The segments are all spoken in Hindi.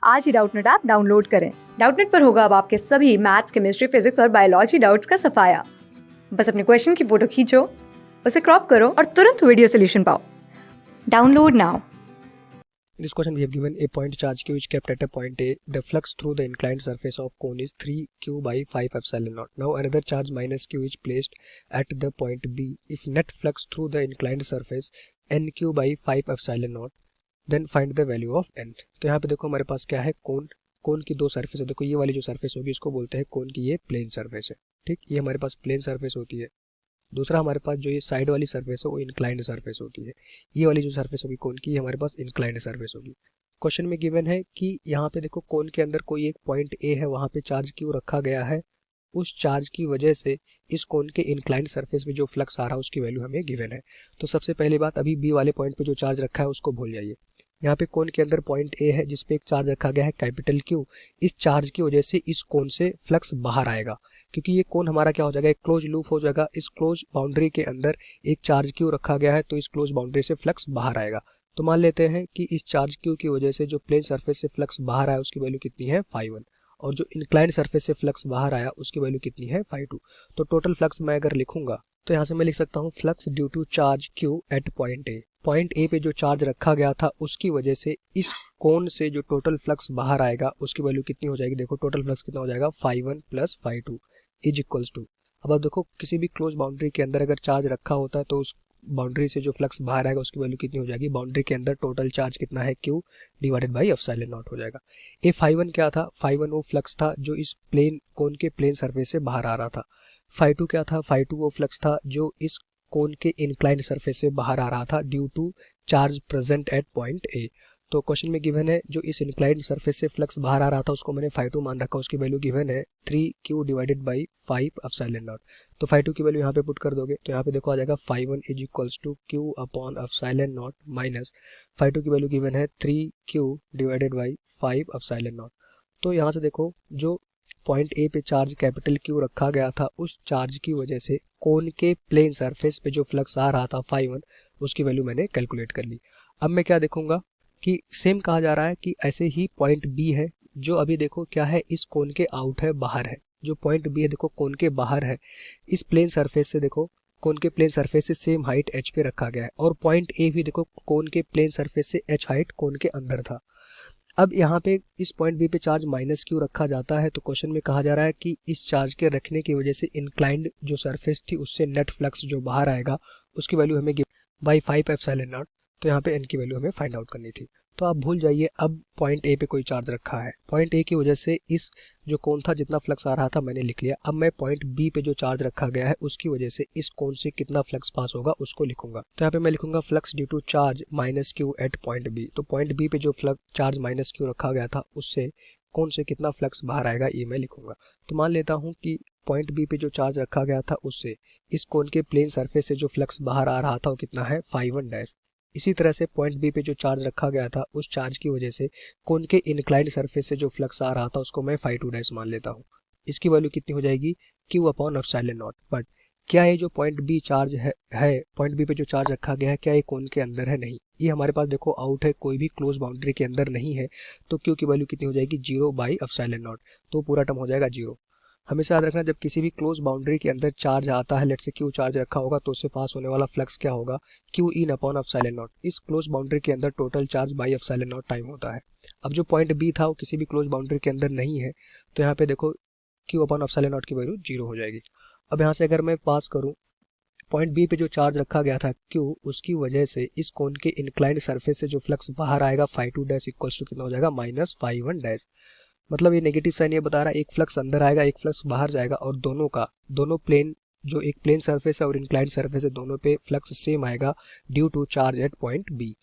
आज ही डाउटनेट ऐप डाउनलोड करें। डाउटनेट पर होगा अब आपके सभी मैथ्स, केमिस्ट्री, फिजिक्स और बायोलॉजी डाउट्स का सफाया। बस अपने क्वेश्चन की फोटो खींचो, उसे क्रॉप करो और तुरंत वीडियो सोल्यूशन पाओ। Download now. In this question we have given a point charge q which kept at a point A. The flux through the inclined surface of cone is 3q by 5 epsilon naught. Now another charge minus q is placed at the point B. If net flux through the inclined surface nq by 5 epsilon naught, then find the value of n. तो यहाँ पे देखो हमारे पास क्या है, कोन की दो सरफेस है। देखो ये वाली जो सरफेस होगी इसको बोलते हैं कोन की ये प्लेन सरफेस है। ठीक, ये हमारे पास प्लेन सरफेस होती है। दूसरा हमारे पास जो ये साइड वाली सरफेस है वो इंक्लाइंड सरफेस होती है। ये वाली जो सरफेस होगी कोन की, ये हमारे पास इंक्लाइंड सरफेस होगी। क्वेश्चन में गिवन है कि यहाँ पे देखो कोन के अंदर कोई एक पॉइंट ए है, वहाँ पे चार्ज क्यू रखा गया है। उस चार्ज की वजह से इस कोन के इंक्लाइंड सरफेस में जो फ्लक्स आ रहा है उसकी वैल्यू हमें गिवन है। तो सबसे पहली बात, अभी बी वाले पॉइंट पे जो चार्ज रखा है उसको भूल जाइए। यहाँ पे कोन के अंदर पॉइंट ए है जिसपे एक चार्ज रखा गया है कैपिटल क्यू। इस चार्ज की वजह से इस कोन से फ्लक्स बाहर आएगा, क्योंकि ये कोन हमारा क्या हो जाएगा, एक क्लोज लूप हो जाएगा। इस क्लोज बाउंड्री के अंदर एक चार्ज क्यू रखा गया है, तो इस क्लोज बाउंड्री से फ्लक्स बाहर आएगा। तो मान लेते हैं कि इस चार्ज क्यू की वजह से जो प्लेन सरफेस से फ्लक्स बाहर आया उसकी वैल्यू कितनी है, φ1, और जो इंक्लाइंड सरफेस से फ्लक्स बाहर आया उसकी वैल्यू कितनी है, φ2। तो टोटल फ्लक्स मैं अगर लिखूंगा तो यहाँ से मैं लिख सकता हूँ flux due to charge Q at point A. Point A पे जो चार्ज रखा गया था उसकी वजह से इस कोन से जो टोटल फ्लक्स बाहर आएगा उसकी वैल्यू कितनी हो जाएगी। देखो टोटल फ्लक्स कितना हो जाएगा, φ1 प्लस φ2 इज इक्वल्स टू। अब आप देखो किसी भी क्लोज बाउंड्री के अंदर अगर चार्ज रखा होता है तो उस बाउंड्री से जो फ्लक्स बाहर आएगा उसकी वैल्यू कितनी हो जाएगी, बाउंड्री के अंदर टोटल चार्ज कितना है, Q divided by epsilon not हो जाएगा। ए φ1 क्या था, φ1 वो फ्लक्स था जो इस प्लेन कोन के प्लेन सरफेस से बाहर आ रहा था। φ2 क्या था, φ2 वो फ्लक्स था जो इस कोन के इंक्लाइंड सरफेस से बाहर आ रहा था due to charge present at point A. तो क्वेश्चन में गिवन है जो इस इंक्लाइंड सरफेस से फ्लक्स बाहर आ रहा था उसको मैंने φ2 मान रखा, उसकी वैल्यू गिवन है 3q divided by 5 epsilon not. तो φ2 की वैल्यू यहाँ पे पुट कर दोगे तो यहाँ पे देखो आ जाएगा φ1 is equals to q upon epsilon not minus φ2 की वैल्यू गिवन है 3q divided by 5 epsilon not. तो यहाँ से देखो जो पॉइंट ए पे चार्ज कैपिटल क्यू रखा गया था उस चार्ज की वजह से कोन के प्लेन सरफेस पे जो फ्लक्स आ रहा था φ1 उसकी वैल्यू मैंने कैलकुलेट कर ली। अब मैं क्या देखूंगा कि सेम कहा जा रहा है कि ऐसे ही पॉइंट बी है जो अभी देखो क्या है, इस कोन के आउट है, बाहर है। जो पॉइंट बी है देखो कोन के बाहर है, इस प्लेन सरफेस से देखो कोन के प्लेन सरफेस से सेम हाइट एच पे रखा गया है, और पॉइंट ए भी देखो कोन के प्लेन सरफेस से एच हाइट कोन के अंदर था। अब यहाँ पे इस पॉइंट बी पे चार्ज माइनस क्यू रखा जाता है, तो क्वेश्चन में कहा जा रहा है कि इस चार्ज के रखने की वजह से इंक्लाइंड जो सरफेस थी उससे नेट फ्लक्स जो बाहर आएगा उसकी वैल्यू हमें बाई 5 एप्सिलॉन नॉट। तो यहाँ पे एन की वैल्यू हमें फाइंड आउट करनी थी। तो आप भूल जाइए, अब पॉइंट ए पे कोई चार्ज रखा है, पॉइंट ए की वजह से इस जो कोन था जितना फ्लक्स आ रहा था मैंने लिख लिया। अब मैं पॉइंट बी पे जो चार्ज रखा गया है उसकी वजह से इस कोन से कितना फ्लक्स पास होगा उसको लिखूंगा। तो यहाँ पे मैं लिखूंगा flux due to charge minus Q at point B. तो पॉइंट बी पे जो फ्लक्स चार्ज माइनस क्यू रखा गया था उससे कोन से कितना फ्लक्स बाहर आएगा ये मैं लिखूंगा। तो मान लेता हूँ कि पॉइंट बी पे जो चार्ज रखा गया था उससे इस कोन के प्लेन सरफेस से जो फ्लक्स बाहर आ रहा था वो कितना है, φ1 डैश। इसी तरह से पॉइंट बी पे जो चार्ज रखा गया था उस चार्ज की वजह से कोन के इंक्लाइंड सरफेस से जो फ्लक्स आ रहा था उसको मैं φ2 डैश मान लेता हूँ। इसकी वैल्यू कितनी हो जाएगी, q upon epsilon not. But क्या ये जो पॉइंट बी चार्ज है पॉइंट बी पे जो चार्ज रखा गया है क्या ये कोन के अंदर है, नहीं, ये हमारे पास देखो आउट है, कोई भी क्लोज बाउंड्री के अंदर नहीं है। तो q की वैल्यू कितनी हो जाएगी, 0 बाई एप्सिलॉन नॉट। तो पूरा टर्म हो जाएगा 0। हमेशा याद रखना जब किसी भी क्लोज बाउंड्री के अंदर चार्ज आता है, लेट से क्यू चार्ज रखा होगा, तो उससे पास होने वाला फ्लक्स क्या होगा, Q in upon epsilon not. इस क्लोज बाउंड्री के अंदर total charge by epsilon not time होता है। अब जो पॉइंट बी था वो किसी भी क्लोज बाउंड्री के अंदर नहीं है, तो यहाँ पे देखो क्यू अपॉन एप्सिलॉन नॉट की वैल्यू 0 हो जाएगी। अब यहाँ से अगर मैं पास करूँ पॉइंट बी पे जो चार्ज रखा गया था क्यू, उसकी वजह से इस कोन के इंक्लाइंड सरफेस से जो फ्लक्स बाहर आएगा φ2 डैश इक्वल्स टू कितना हो जाएगा, माइनस φ1 डैश। मतलब ये नेगेटिव साइन ये बता रहा है एक फ्लक्स अंदर आएगा एक फ्लक्स बाहर जाएगा, और दोनों प्लेन जो एक प्लेन सरफेस है और इंक्लाइंड सरफेस है दोनों पे फ्लक्स सेम आएगा due to charge at point B.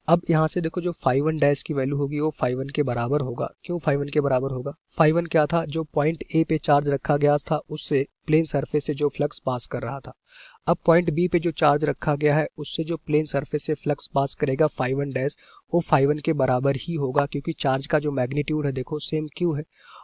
अब यहाँ से देखो जो φ1 डैश की वैल्यू होगी वो φ1 के बराबर होगा। क्यों φ1 के बराबर होगा, φ1 क्या था, जो पॉइंट ए पे चार्ज रखा गया था उससे प्लेन सरफेस से जो फ्लक्स पास कर रहा था। अब पॉइंट बी पे जो चार्ज रखा गया है उससे जो प्लेन सरफेस से फ्लक्स पास करेगा φ1 डैश, वो φ1 के बराबर ही होगा, क्योंकि चार्ज का जो मैग्नीट्यूड है देखो सेम क्यू है,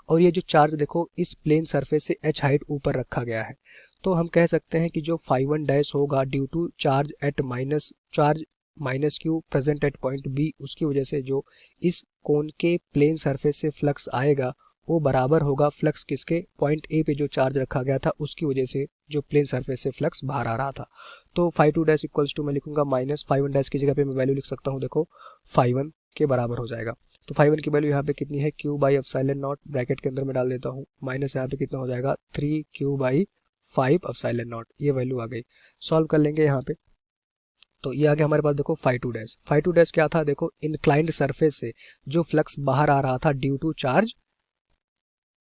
और ये जो चार्ज देखो इस प्लेन सरफेस से h हाइट ऊपर रखा गया है। तो हम कह सकते हैं कि जो φ1 डैश होगा due to charge at minus charge minus Q present at point B, उसकी वजह से जो इस कोन के प्लेन सरफेस से फ्लक्स आएगा वो बराबर होगा फ्लक्स किसके, पॉइंट ए पे जो चार्ज रखा गया था उसकी वजह से जो प्लेन सरफेस से फ्लक्स बाहर आ रहा था। तो phi two dash equals to मैं लिखूंगा माइनस फाई वन डैश की जगह पे मैं वैल्यू लिख सकता हूँ, देखो फाई वन के बराबर हो जाएगा। तो फाई वन की वैल्यू यहाँ पे कितनी है, Q by epsilon not, bracket के अंदर में डाल देता हूँ, माइनस यहाँ पे कितना हो जाएगा 3 क्यू बाई 5 एप्सिलॉन नॉट, ये वैल्यू आ गई। सॉल्व कर लेंगे यहाँ पे, तो ये आ गया हमारे पास, देखो phi two dash. Phi two dash क्या था, देखो इंक्लाइंड सरफेस से जो फ्लक्स बाहर आ रहा था due to charge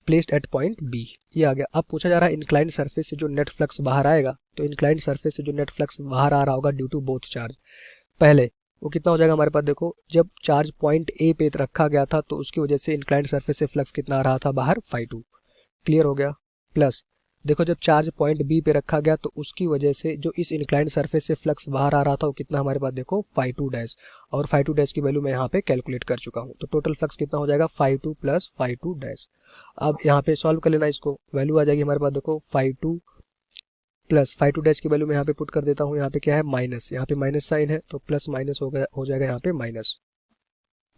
placed at point B, ये आ गया। अब पूछा जा रहा है इंक्लाइंड सरफेस से जो नेट फ्लक्स बाहर आएगा, तो इंक्लाइंड सरफेस से जो नेट फ्लक्स बाहर आ रहा होगा ड्यू टू बोथ चार्ज, पहले वो कितना हो जाएगा हमारे पास, देखो जब चार्ज पॉइंट ए पे रखा गया था तो उसकी वजह से इंक्लाइंड सरफेस से फ्लक्स कितना आ रहा था बाहर, फाई टू, क्लियर हो गया। प्लस देखो जब चार्ज पॉइंट बी पे रखा गया तो उसकी वजह से जो इस इंक्लाइंड सरफेस से फ्लक्स बाहर आ रहा था वो कितना हमारे पास, देखो फाई टू डैश, और फाई टू डैश की वैल्यू मैं यहाँ पे कैलकुलेट कर चुका हूँ। तो टोटल फ्लक्स कितना हो जाएगा, phi two plus phi two dash. अब यहाँ पे सॉल्व कर लेना इसको, वैल्यू आ जाएगी हमारे पास, देखो phi two plus phi two dash की वैल्यू मैं यहाँ पे पुट कर देता हूँ, यहाँ पे क्या है माइनस, यहाँ पे माइनस साइन है तो प्लस माइनस हो जाएगा यहाँ पे माइनस,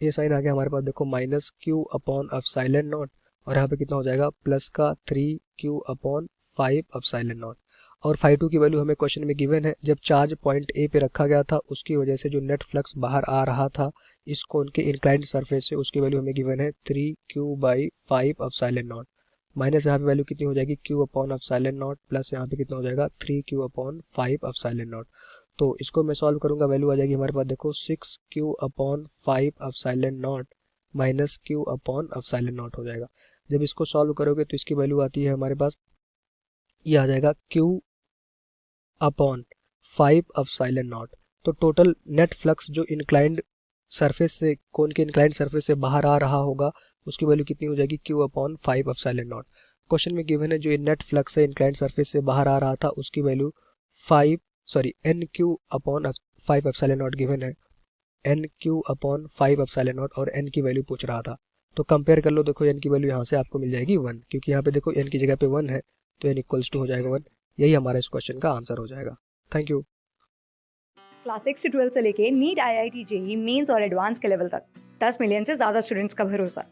ये साइन आ गया हमारे पास, देखो minus Q upon epsilon not, और यहाँ पे कितना हो जाएगा प्लस का 3 क्यू अपॉन 5 एप्सिलॉन नॉट। और फाई टू की वैल्यू हमें क्वेश्चन में गिवन है, जब चार्ज पॉइंट ए पे रखा गया था उसकी वजह से जो नेट फ्लक्स बाहर आ रहा था इस कोन के इंक्लाइंड सरफेस से, उसकी वैल्यू हमें गिवन है 3 Q by 5 epsilon not, minus यहाँ पे वैल्यू कितनी हो जाएगी, Q upon epsilon not, plus यहाँ पे कितना हो जाएगा 3 क्यू अपॉन 5 एप्सिलॉन नॉट। तो इसको मैं सॉल्व करूंगा, वैल्यू आ जाएगी हमारे पास, देखो 6 Q upon 5 epsilon not minus Q upon epsilon not हो जाएगा। जब इसको सॉल्व करोगे तो इसकी वैल्यू आती है हमारे पास, ये आ जाएगा क्यू अपॉन 5 एप्सिलॉन नॉट। तो टोटल नेट फ्लक्स जो इंक्लाइंड सरफेस से, कोन के इंक्लाइंड सरफेस से बाहर आ रहा होगा उसकी वैल्यू कितनी हो जाएगी, Q upon 5 epsilon not. Question में गिवन है जो नेट फ्लक्स है इंक्लाइंड सरफेस से बाहर आ रहा था उसकी value N Q upon 5 epsilon not given है, N Q upon 5 epsilon not, और एन की वैल्यू पूछ रहा था। तो कंपेयर कर लो, देखो एन की वैल्यू यहाँ से आपको मिल जाएगी 1, क्योंकि यहाँ पे देखो एन की जगह पे 1 है तो एन इक्वल्स टू हो जाएगा 1, यही हमारा इस क्वेश्चन का आंसर हो जाएगा। Thank you. क्लास 6 से 12 से लेके नीट, IIT, जेई मेंस और एडवांस के लेवल तक 10 मिलियन से ज़्यादा स्टूडेंट्स का भरोसा।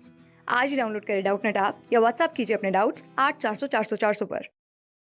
आज ही डाउनलोड करें डाउटनेट ऐप या व्हाट्सएप कीजिए अपने डाउट्स 8400 400 400 पर।